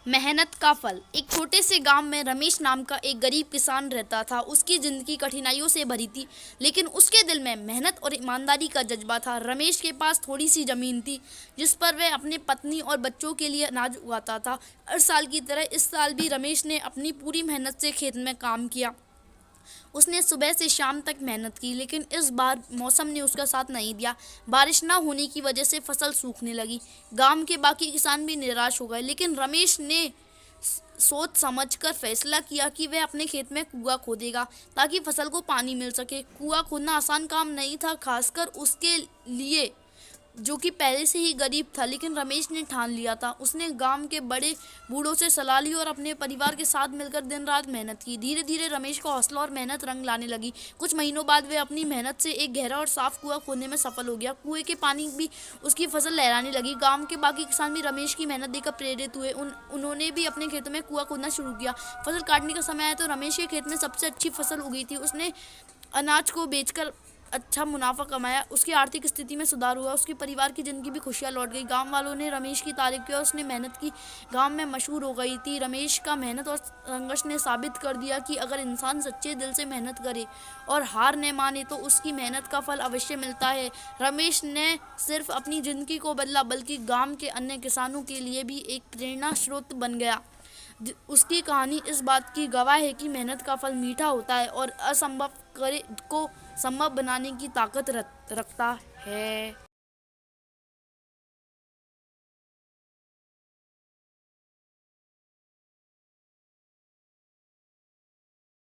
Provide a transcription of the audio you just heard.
मेहनत का फल। एक छोटे से गांव में रमेश नाम का एक गरीब किसान रहता था। उसकी जिंदगी कठिनाइयों से भरी थी, लेकिन उसके दिल में मेहनत और ईमानदारी का जज्बा था। रमेश के पास थोड़ी सी जमीन थी, जिस पर वह अपने पत्नी और बच्चों के लिए अनाज उगाता था। हर साल की तरह इस साल भी रमेश ने अपनी पूरी मेहनत से खेत में काम किया। उसने सुबह से शाम तक मेहनत की, लेकिन इस बार मौसम ने उसका साथ नहीं दिया। बारिश न होने की वजह से फसल सूखने लगी। गांव के बाकी किसान भी निराश हो गए, लेकिन रमेश ने सोच समझकर फैसला किया कि वह अपने खेत में कुआं खोदेगा, ताकि फसल को पानी मिल सके। कुआं खोदना आसान काम नहीं था, खासकर उसके लिए जो कि पहले से ही गरीब था, लेकिन रमेश ने ठान लिया था। उसने गांव के बड़े बूढ़ों से सलाह ली और अपने परिवार के साथ मिलकर दिन रात मेहनत की। धीरे धीरे रमेश का हौसला और मेहनत रंग लाने लगी। कुछ महीनों बाद वह अपनी मेहनत से एक गहरा और साफ कुआं खोदने में सफल हो गया। कुएं के पानी भी उसकी फसल लहराने लगी। गांव के बाकी किसान भी रमेश की मेहनत देखकर प्रेरित हुए। उन्होंने भी अपने खेतों में कुआं खोदना शुरू किया। फसल काटने का समय आया तो रमेश के खेत में सबसे अच्छी फसल उगी थी। उसने अनाज को बेचकर अच्छा मुनाफा कमाया। उसकी आर्थिक स्थिति में सुधार हुआ। उसके परिवार की जिंदगी भी खुशियां लौट गई। गांव वालों ने रमेश की तारीफ की और उसने मेहनत की गांव में मशहूर हो गई थी। रमेश का मेहनत और संघर्ष ने साबित कर दिया कि अगर इंसान सच्चे दिल से मेहनत करे और हार न माने तो उसकी मेहनत का फल अवश्य मिलता है। रमेश ने सिर्फ अपनी जिंदगी को बदला, बल्कि गांव के अन्य किसानों के लिए भी एक प्रेरणा स्रोत बन गया। उसकी कहानी इस बात की गवाह है कि मेहनत का फल मीठा होता है और असंभव को संभव बनाने की ताकत रखता है।